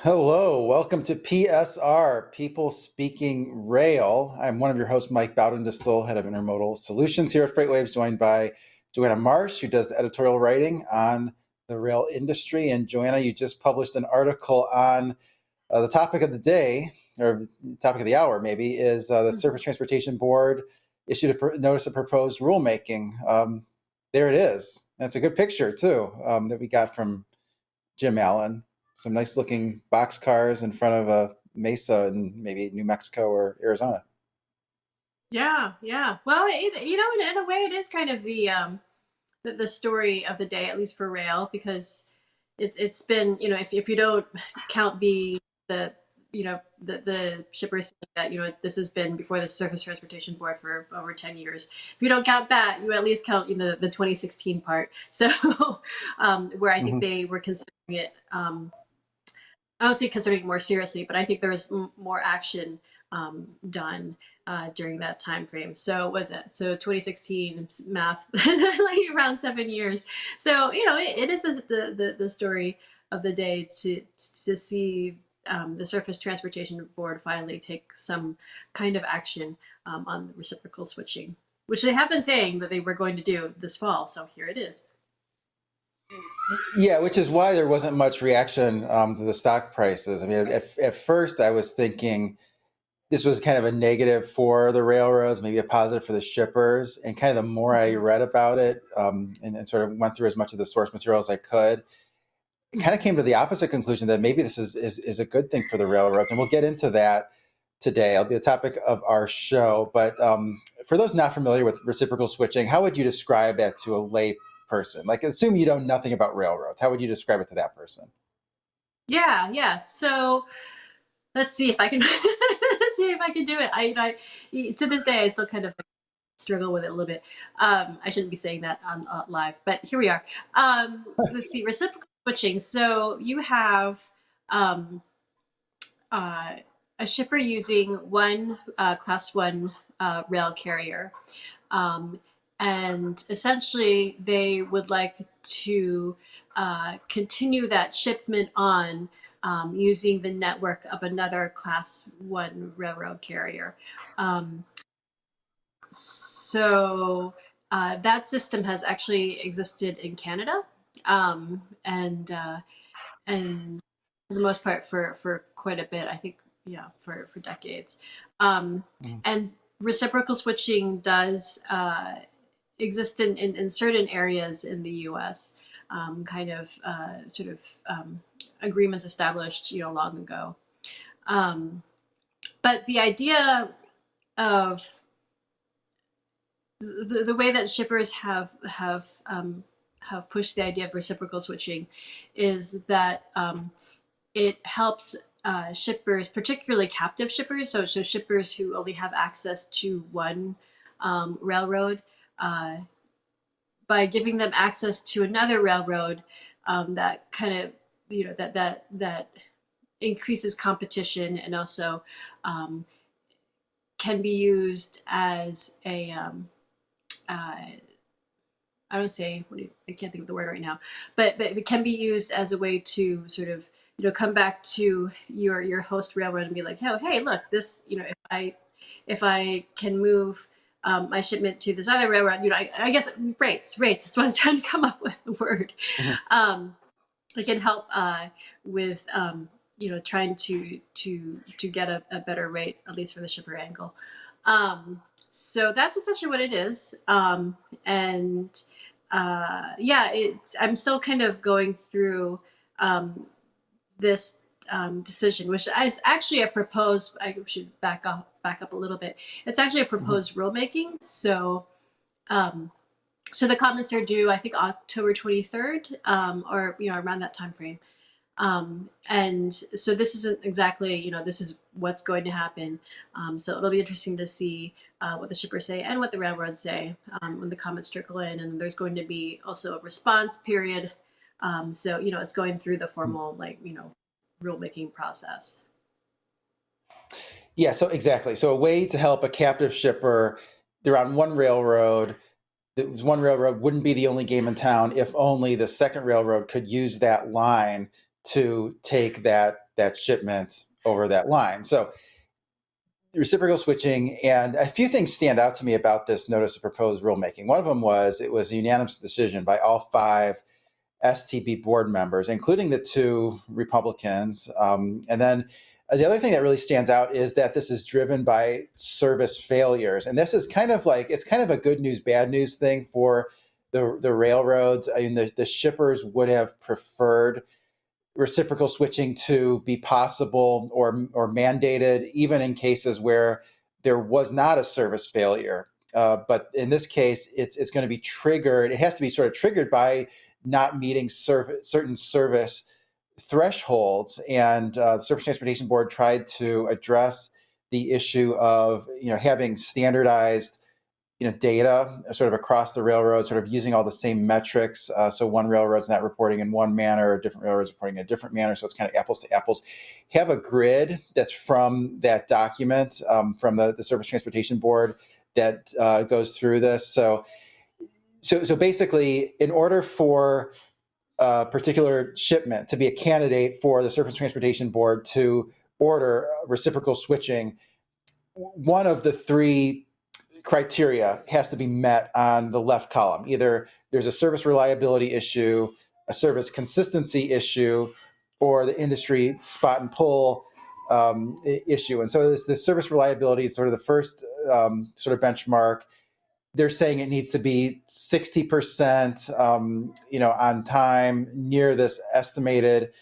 Hello, welcome to PSR, People Speaking Rail. I'm one of your hosts, Mike Baudendistel, head of intermodal solutions here at FreightWaves, joined by Joanna Marsh, who does the editorial writing on the rail industry. And Joanna, you just published an article on the topic of the day, or topic of the hour maybe, is the Surface Transportation Board issued a notice of proposed rulemaking. There it is. That's a good picture too, that we got from Jim Allen. Some nice looking box cars in front of a mesa in maybe New Mexico or Arizona. Yeah, yeah. Well, in a way, it is kind of the story of the day, at least for rail, because it's been, if you don't count the shippers that this has been before the Surface Transportation Board for over 10 years. If you don't count that, you at least count the 2016 part. So where I think they were considering it. I don't see considering it more seriously, but I think there was more action done during that time frame. So was it? So 2016 math, like around 7 years. So it is the story of the day to see the Surface Transportation Board finally take some kind of action on reciprocal switching, which they have been saying that they were going to do this fall. So here it is. Yeah, which is why there wasn't much reaction to the stock prices. I mean, at first I was thinking this was kind of a negative for the railroads, maybe a positive for the shippers. And kind of the more I read about it and sort of went through as much of the source material as I could, it kind of came to the opposite conclusion that maybe this is a good thing for the railroads. And we'll get into that today. It'll be the topic of our show. But for those not familiar with reciprocal switching, how would you describe that to a lay person? Like, assume you know nothing about railroads. How would you describe it to that person? Yeah. So let's see if I can let's see if I can do it. I to this day I still kind of struggle with it a little bit. I shouldn't be saying that on live, but here we are. Let's see, reciprocal switching. So you have um, a shipper using one class one rail carrier. Um, and essentially, they would like to continue that shipment on using the network of another class one railroad carrier. Um, so that system has actually existed in Canada, and for the most part for quite a bit. I think for decades. And reciprocal switching does exist in certain areas in the U.S. Kind of sort of agreements established long ago. But the idea of the way that shippers have pushed the idea of reciprocal switching is that it helps shippers, particularly captive shippers, so shippers who only have access to one railroad, by giving them access to another railroad, that kind of that increases competition and also can be used as a I don't say I can't think of the word right now, but it can be used as a way to sort of come back to your host railroad and be like, oh hey, look, this if I can move my shipment to this other railroad, I guess rates. That's what I was trying to come up with the word. It can help with trying to get a better rate, at least for the shipper angle. So that's essentially what it is. And I'm still kind of going through this decision, which is actually a proposed. I should back up a little bit. It's actually a proposed rulemaking. So, so the comments are due, I think, October 23rd, or around that time frame. And so this isn't exactly, this is what's going to happen. So it'll be interesting to see what the shippers say and what the railroads say when the comments trickle in. And there's going to be also a response period. So, it's going through the formal, rulemaking process. Yeah, so exactly. So a way to help a captive shipper, they're on one railroad. This one railroad wouldn't be the only game in town if only the second railroad could use that line to take that that shipment over that line. So reciprocal switching, and a few things stand out to me about this notice of proposed rulemaking. One of them was it was a unanimous decision by all 5 STB board members, including the 2 Republicans. And then the other thing that really stands out is that this is driven by service failures. And this is kind of like, it's kind of a good news, bad news thing for the railroads. I mean, the shippers would have preferred reciprocal switching to be possible or mandated, even in cases where there was not a service failure. But in this case, it's going to be triggered. It has to be sort of triggered by not meeting certain service thresholds. And the Surface Transportation Board tried to address the issue of having standardized data sort of across the railroad, sort of using all the same metrics. So one railroad's not reporting in one manner, different railroads reporting in a different manner. So it's kind of apples to apples. Have a grid that's from that document from the Surface Transportation Board that goes through this. So basically, in order for a particular shipment to be a candidate for the Surface Transportation Board to order reciprocal switching, one of the 3 criteria has to be met on the left column. Either there's a service reliability issue, a service consistency issue, or the industry spot and pull issue. And so this service reliability is sort of the first sort of benchmark. They're saying it needs to be 60%, on time near this estimated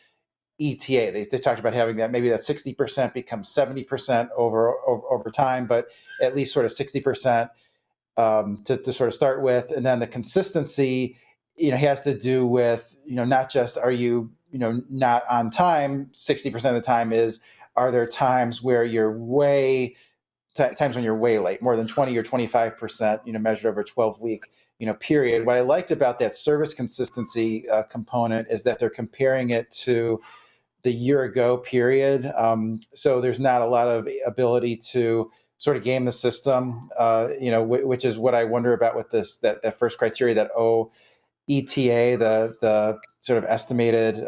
ETA. They talked about having that, maybe that 60% becomes 70% over time, but at least sort of 60% to sort of start with. And then the consistency, has to do with, not just are you, not on time 60% of the time, are there times where you're times when you're way late, more than 20 or 25%, measured over a 12-week, period. What I liked about that service consistency component is that they're comparing it to the year ago period. So there's not a lot of ability to sort of game the system, which is what I wonder about with this, that first criteria, that ETA, the sort of estimated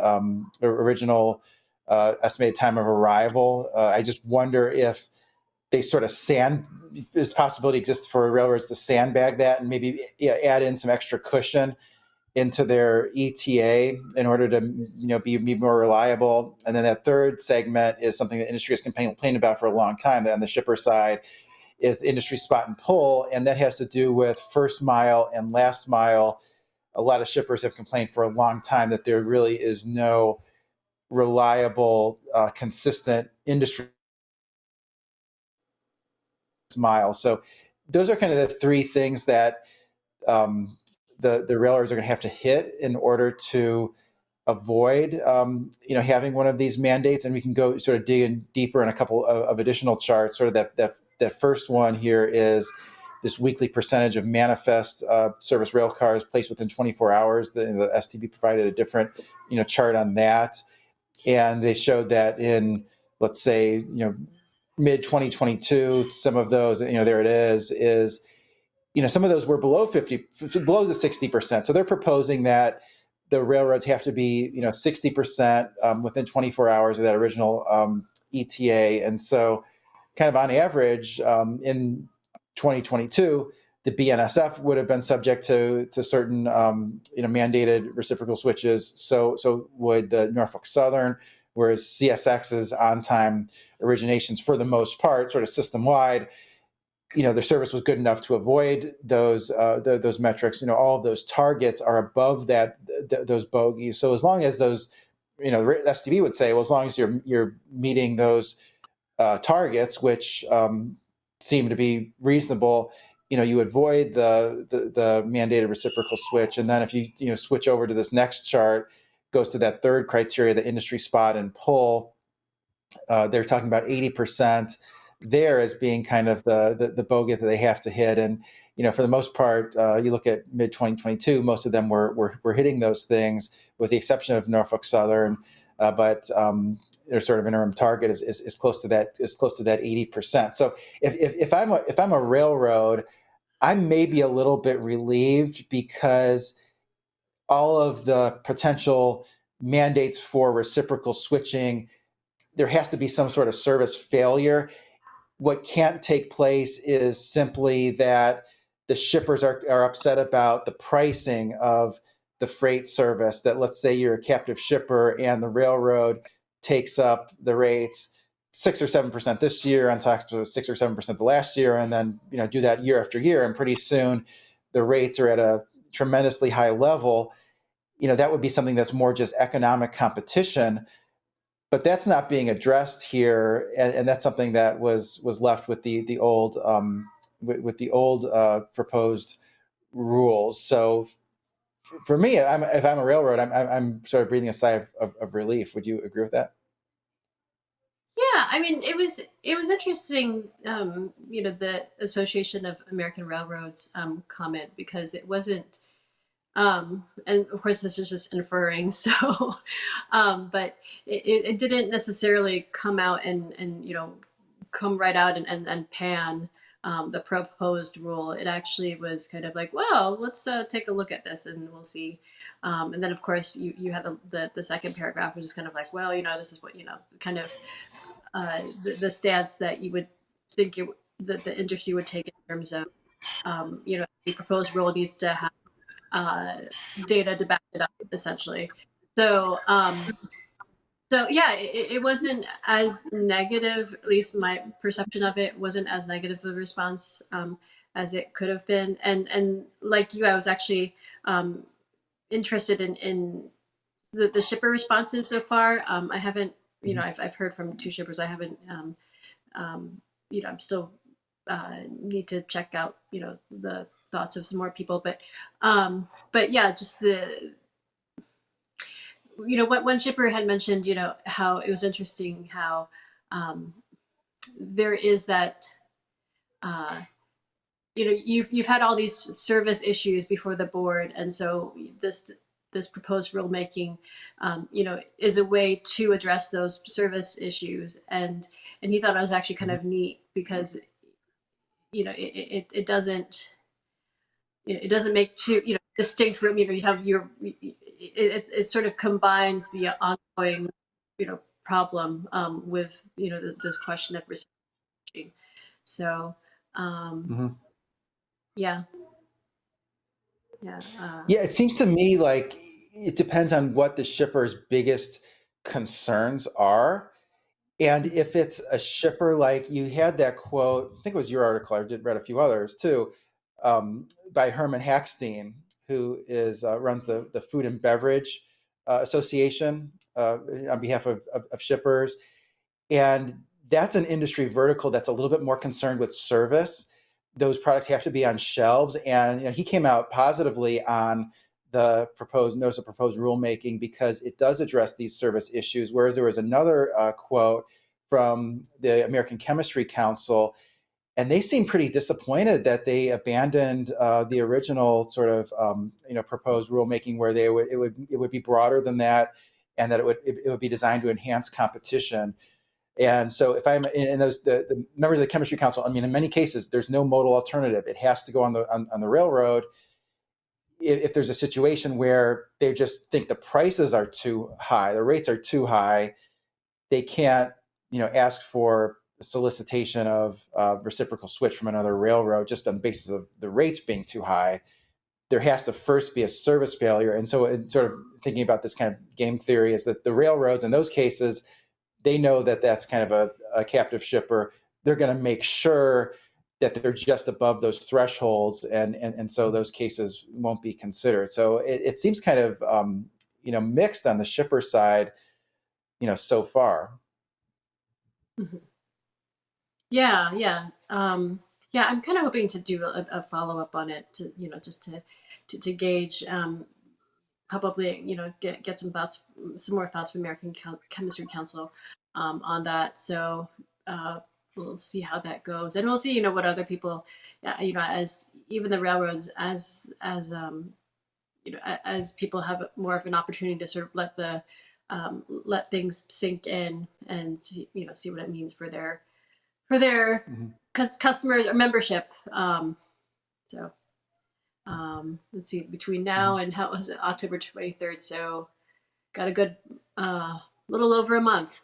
original estimated time of arrival. I just wonder if they sort of this possibility exists for railroads to sandbag that and maybe add in some extra cushion into their ETA in order to be more reliable. And then that third segment is something that industry has complained about for a long time, that on the shipper side is the industry spot and pull, and that has to do with first mile and last mile. A lot of shippers have complained for a long time that there really is no reliable, consistent industry mile. So those are kind of the 3 things that the railroads are going to have to hit in order to avoid, having one of these mandates. And we can go sort of dig in deeper in a couple of additional charts. Sort of that first one here is this weekly percentage of manifest service rail cars placed within 24 hours. The STB provided a different, chart on that, and they showed that in, let's say, mid 2022, some of those, there it is. Some of those were below the 60%. So they're proposing that the railroads have to be, 60% within 24 hours of that original ETA. And so kind of on average in 2022, the BNSF would have been subject to certain, mandated reciprocal switches. So would the Norfolk Southern, whereas CSX's on-time originations, for the most part, sort of system-wide, their service was good enough to avoid those metrics. All of those targets are above those bogeys. So as long as those, the STB would say, well, as long as you're meeting those targets, which seem to be reasonable, you avoid the mandated reciprocal switch. And then if you switch over to this next chart, goes to that third criteria, the industry spot and pull. They're talking about 80% there as being kind of the bogey that they have to hit. And for the most part, you look at mid 2022, most of them were hitting those things, with the exception of Norfolk Southern. But their sort of interim target is close to that 80%. So if I'm a railroad, I may be a little bit relieved, because all of the potential mandates for reciprocal switching there has to be some sort of service failure. What can't take place is simply that the shippers are upset about the pricing of the freight service, that let's say you're a captive shipper and the railroad takes up the rates 6 or 7% this year on top of 6 or 7% the last year, and then do that year after year, and pretty soon the rates are at a tremendously high level. That would be something that's more just economic competition, but that's not being addressed here, and that's something that was left with the old proposed rules. So for me, if I'm a railroad, I'm sort of breathing a sigh of relief. Would you agree with that? Yeah, I mean, it was interesting, the Association of American Railroads comment, because it wasn't, and of course this is just inferring, so, but it didn't necessarily come out and come right out and pan the proposed rule. It actually was kind of like, well, let's take a look at this and we'll see. And then of course you had the second paragraph, which is kind of like, well, this is what, kind of the stance that you would think that the industry would take in terms of, the proposed rule needs to have data to back it up, essentially. So, so yeah, it wasn't as negative. At least my perception of it wasn't as negative of a response as it could have been. And like you, I was actually interested in the shipper responses so far. I haven't, I've heard from two shippers. I haven't, I'm still need to check out, the thoughts of some more people. But yeah, just what one shipper had mentioned, how it was interesting how there is that, uh, you've had all these service issues before the board, and so this proposed rulemaking, is a way to address those service issues, and he thought it was actually kind of neat because it doesn't it doesn't make two distinct room. You have your it sort of combines the ongoing problem with this question of researching. So Mm-hmm. yeah, yeah, Yeah, it seems to me like it depends on what the shipper's biggest concerns are. And if it's a shipper, like you had that quote, I think it was your article, I did read a few others too, by Herman Hackstein, who runs the Food and Beverage Association on behalf of shippers. And that's an industry vertical that's a little bit more concerned with service. Those products have to be on shelves. And he came out positively on the proposed notice of proposed rulemaking because it does address these service issues. Whereas there was another quote from the American Chemistry Council, and they seem pretty disappointed that they abandoned the original sort of proposed rulemaking, where it would be broader than that, and that it would be designed to enhance competition. And so if I'm in those the members of the Chemistry Council, I mean, in many cases, there's no modal alternative. It has to go on the railroad. If there's a situation where they just think the prices are too high, the rates are too high, they can't, ask for solicitation of reciprocal switch from another railroad just on the basis of the rates being too high. There has to first be a service failure. And so, sort of thinking about this kind of game theory, is that the railroads in those cases, they know that that's kind of a captive shipper. They're going to make sure that they're just above those thresholds, and so those cases won't be considered. So it seems kind of mixed on the shipper side, so far. mhm. Yeah, yeah, yeah. I'm kind of hoping to do a follow up on it to just to gauge, probably get some more thoughts from American Chemistry Council on that. So we'll see how that goes, and we'll see what other people, as even the railroads, as people have more of an opportunity to sort of let things sink in and see what it means for their Mhm. customers or membership. So let's see, between now Mhm. and how was it, October 23rd? So got a good little over a month.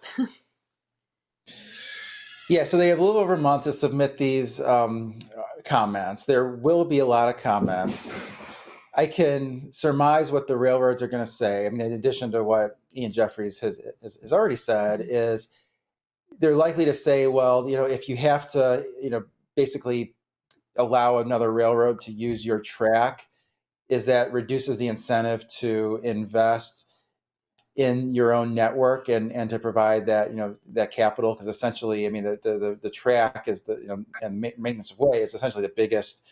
Yeah, so they have a little over a month to submit these comments. There will be a lot of comments. I can surmise what the railroads are going to say. I mean, in addition to what Ian Jeffries has already said, Mhm. is they're likely to say, well, if you have to, basically allow another railroad to use your track, is that reduces the incentive to invest in your own network and to provide that that capital, because essentially, I mean, the track is and maintenance of way is essentially the biggest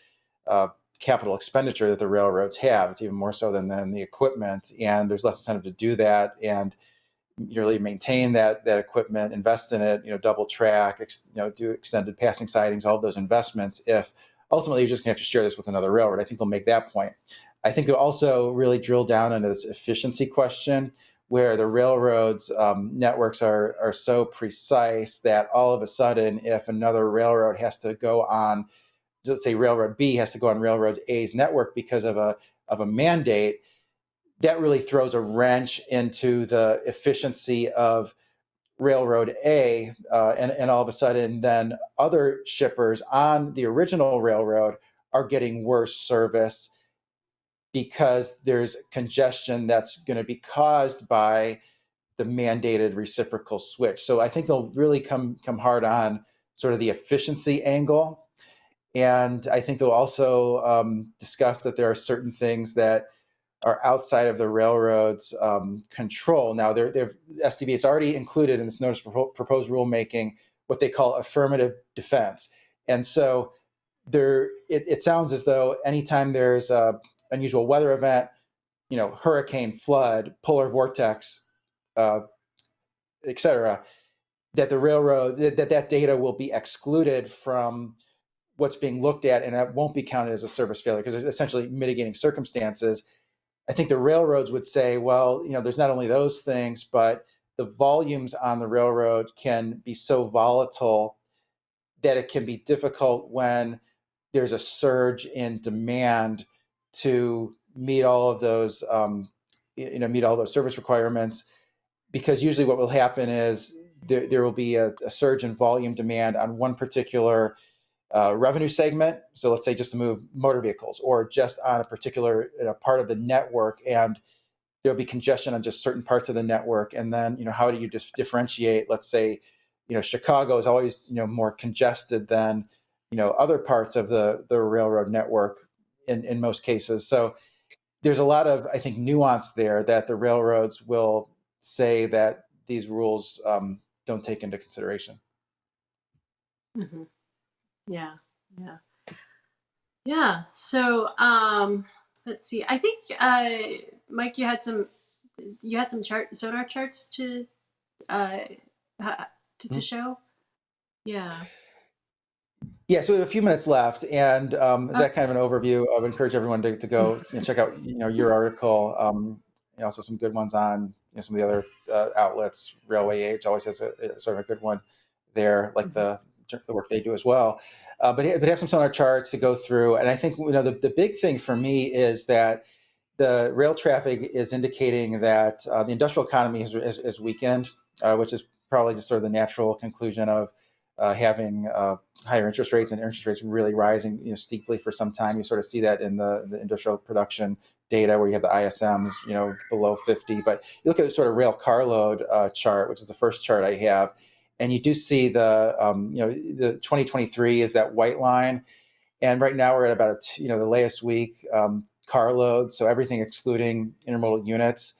uh, capital expenditure that the railroads have. It's even more so than the equipment, and there's less incentive to do that and you really maintain that equipment, invest in it, double track, do extended passing sidings, all of those investments. If ultimately you're just going to have to share this with another railroad, I think they'll make that point. I think they'll also really drill down into this efficiency question, where the railroads networks are so precise that all of a sudden, if another railroad has to go on, let's say Railroad B has to go on Railroad A's network because of a mandate, that really throws a wrench into the efficiency of Railroad A, and all of a sudden, then other shippers on the original railroad are getting worse service because there's congestion that's going to be caused by the mandated reciprocal switch. So I think they'll really come hard on sort of the efficiency angle, and I think they'll also discuss that there are certain things that are outside of the railroad's control. Now, STB has already included in this notice of proposed rulemaking what they call affirmative defense. And so it sounds as though anytime there's a unusual weather event, hurricane, flood, polar vortex, uh, et cetera, that the railroad, that data will be excluded from what's being looked at, and that won't be counted as a service failure because there's essentially mitigating circumstances. I think the railroads would say, well, there's not only those things, but the volumes on the railroad can be so volatile that it can be difficult when there's a surge in demand to meet all of those, meet all those service requirements. Because usually what will happen is there will be a surge in volume demand on one particular revenue segment. So let's say just to move motor vehicles, or just on a particular part of the network, and there'll be congestion on just certain parts of the network. And then how do you just differentiate? Let's say Chicago is always more congested than other parts of the railroad network in most cases. So there's a lot of, I think, nuance there that the railroads will say that these rules don't take into consideration. Mm-hmm. Yeah, yeah. Yeah. So let's see. I think Mike, you had some SONAR charts to to show. Yeah. Yeah, so we have a few minutes left, and is that kind of an overview? I would encourage everyone to go check out your article. Also some good ones on some of the other outlets. Railway Age always has a sort of a good one there, like the work they do as well. But have some SONAR charts to go through, and I think the big thing for me is that the rail traffic is indicating that the industrial economy has weakened, which is probably just sort of the natural conclusion of having higher interest rates, and interest rates really rising steeply for some time. You sort of see that in the industrial production data, where you have the ISMs below 50. But you look at the sort of rail carload chart, which is the first chart I have, and you do see the the 2023 is that white line, and right now we're at about the latest week carload, so everything excluding intermodal units,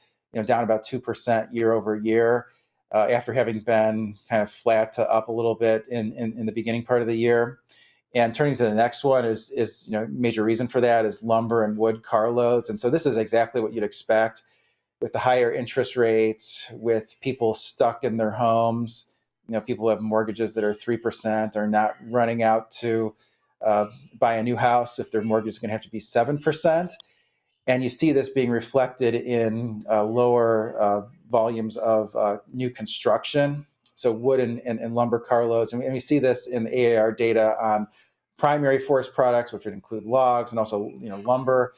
down about 2% year over year, after having been kind of flat to up a little bit in the beginning part of the year. And turning to the next one is major reason for that is lumber and wood carloads, and so this is exactly what you'd expect with the higher interest rates, with people stuck in their homes. People who have mortgages that are 3% are not running out to buy a new house if their mortgage is going to have to be 7%. And you see this being reflected in lower volumes of new construction. So wood and lumber carloads. And we see this in the AAR data on primary forest products, which would include logs and also lumber,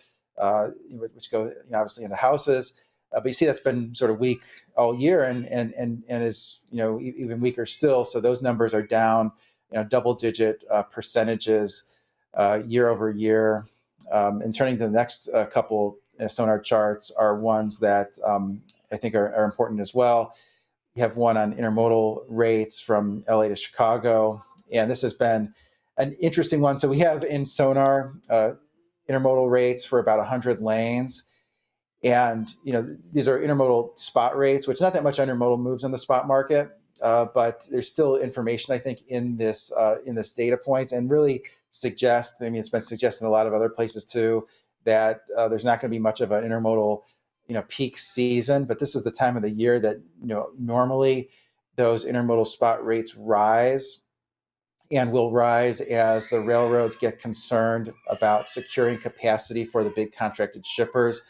which go obviously into houses. But you see that's been sort of weak all year, and is even weaker still. So those numbers are down double-digit percentages year over year. And turning to the next couple SONAR charts are ones that I think are important as well. You have one on intermodal rates from LA to Chicago, and this has been an interesting one. So we have in SONAR intermodal rates for about 100 lanes. And these are intermodal spot rates, which not that much intermodal moves on the spot market, but there's still information I think in this data points, and really suggests. I mean, it's been suggested in a lot of other places too that there's not going to be much of an intermodal peak season, but this is the time of the year that normally those intermodal spot rates rise, and will rise as the railroads get concerned about securing capacity for the big contracted shippers.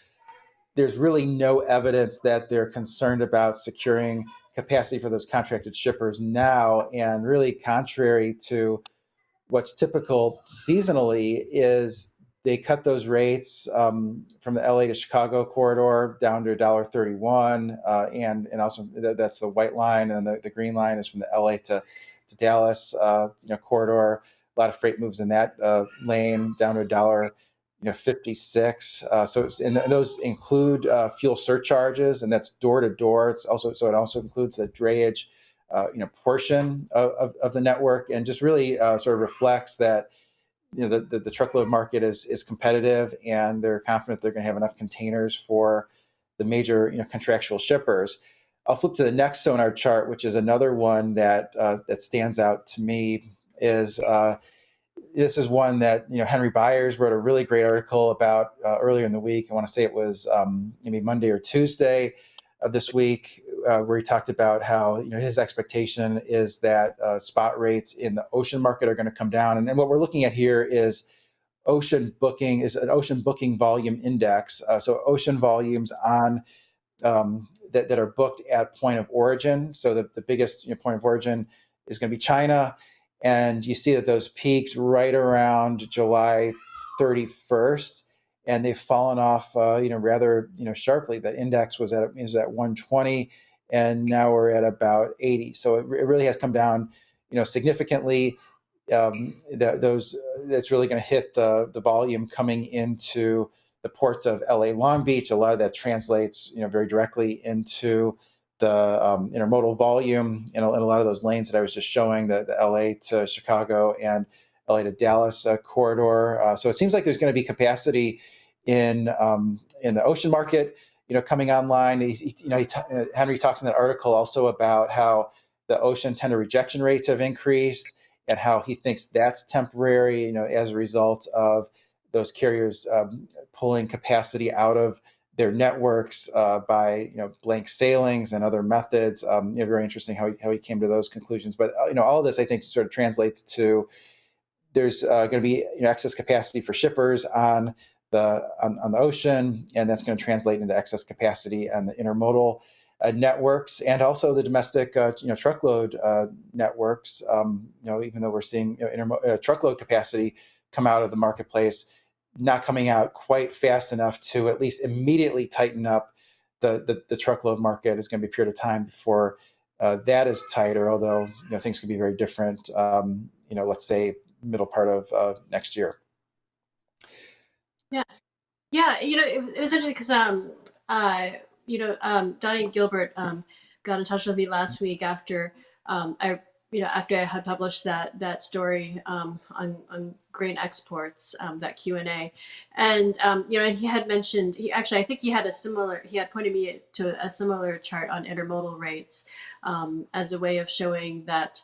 There's really no evidence that they're concerned about securing capacity for those contracted shippers now. And really contrary to what's typical seasonally is they cut those rates from the LA to Chicago corridor down to $1.31. And also that's the white line, and the green line is from the LA to Dallas corridor. A lot of freight moves in that lane down to $1.56. And those include fuel surcharges, and that's door to door. It also includes the drayage portion of the network, and just really sort of reflects that the truckload market is competitive, and they're confident they're going to have enough containers for the major contractual shippers. I'll flip to the next SONAR chart, which is another one that stands out to me. This is one that Henry Byers wrote a really great article about earlier in the week. I want to say it was maybe Monday or Tuesday of this week, where he talked about how his expectation is that spot rates in the ocean market are going to come down. And what we're looking at here is an ocean booking volume index. So ocean volumes on that are booked at point of origin. So the biggest point of origin is going to be China. And you see that those peaks right around July 31st, and they've fallen off, rather, sharply. That index was at 120, and now we're at about 80. So it really has come down, significantly. That's really going to hit the volume coming into the ports of LA Long Beach. A lot of that translates, very directly into the intermodal volume in a lot of those lanes that I was just showing, the LA to Chicago and LA to Dallas corridor. So it seems like there's going to be capacity in the ocean market, coming online. Henry talks in that article also about how the ocean tender rejection rates have increased, and how he thinks that's temporary, as a result of those carriers pulling capacity out of their networks by blank sailings and other methods. Very interesting how he came to those conclusions. But all of this, I think, sort of translates to there's going to be excess capacity for shippers on the ocean, and that's going to translate into excess capacity on the intermodal networks, and also the domestic truckload networks. Even though we're seeing truckload capacity come out of the marketplace, not coming out quite fast enough to at least immediately tighten up the truckload market. Is going to be a period of time before that is tighter, although things could be very different, let's say middle part of next year. Yeah, it was interesting because Donnie Gilbert got in touch with me last week after after I had published that story on grain exports, that Q&A, and and he had mentioned, I think he had pointed me to a similar chart on intermodal rates as a way of showing that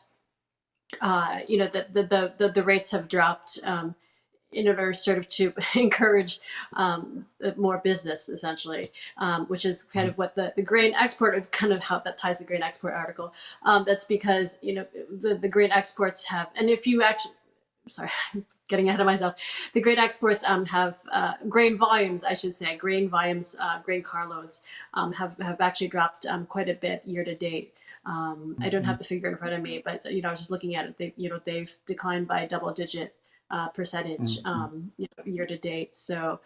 that the rates have dropped in order sort of to encourage more business, essentially, which is kind of what the grain export, kind of how that ties the grain export article. That's because, the grain exports have, and if you actually, sorry, I'm getting ahead of myself. The grain exports have grain volumes, I should say, grain carloads have actually dropped quite a bit year to date. I don't have the figure in front of me, but I was just looking at it. They've declined by double-digit percentage year to date. So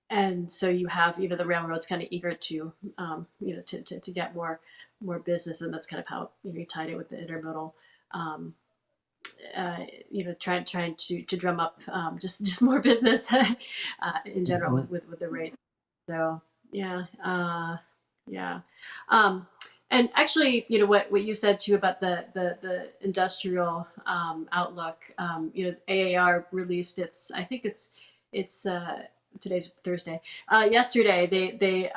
and so you have, the railroads kind of eager to, to get more business, and that's kind of how you tied it with the intermodal. Um, trying to drum up just more business in general Mhm. with the rate. So yeah, yeah. Um, and actually, what you said too about the industrial outlook. AAR released its. I think it's today's Thursday. Yesterday, they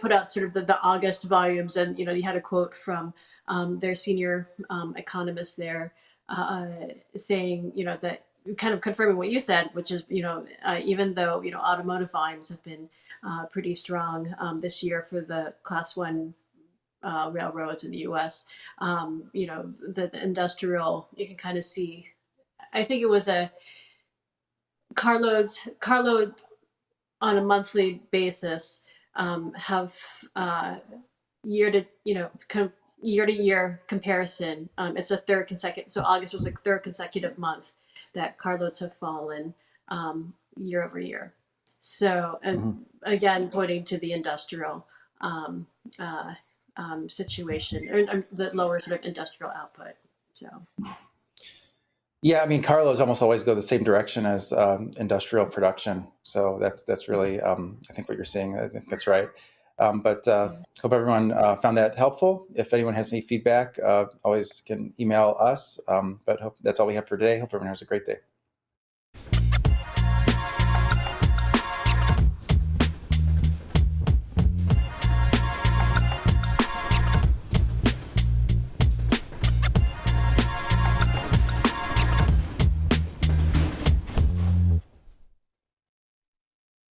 put out sort of the August volumes, and you had a quote from their senior economist there, uh, saying that, kind of confirming what you said, which is even though automotive volumes have been pretty strong this year for the class one railroads in the U.S. The industrial, you can kind of see. I think it was a carload on a monthly basis have year to kind of year to year comparison. It's a third consecutive. So August was the third consecutive month that carloads have fallen year over year. So, and Mhm. again, pointing to the industrial um, uh, situation, or the lower sort of industrial output. So, Yeah, I mean, carlos almost always go the same direction as industrial production. So that's really, I think, what you're saying. I think that's right. But yeah. hope everyone found that helpful. If anyone has any feedback, always can email us. But hope that's all we have for today. Hope everyone has a great day.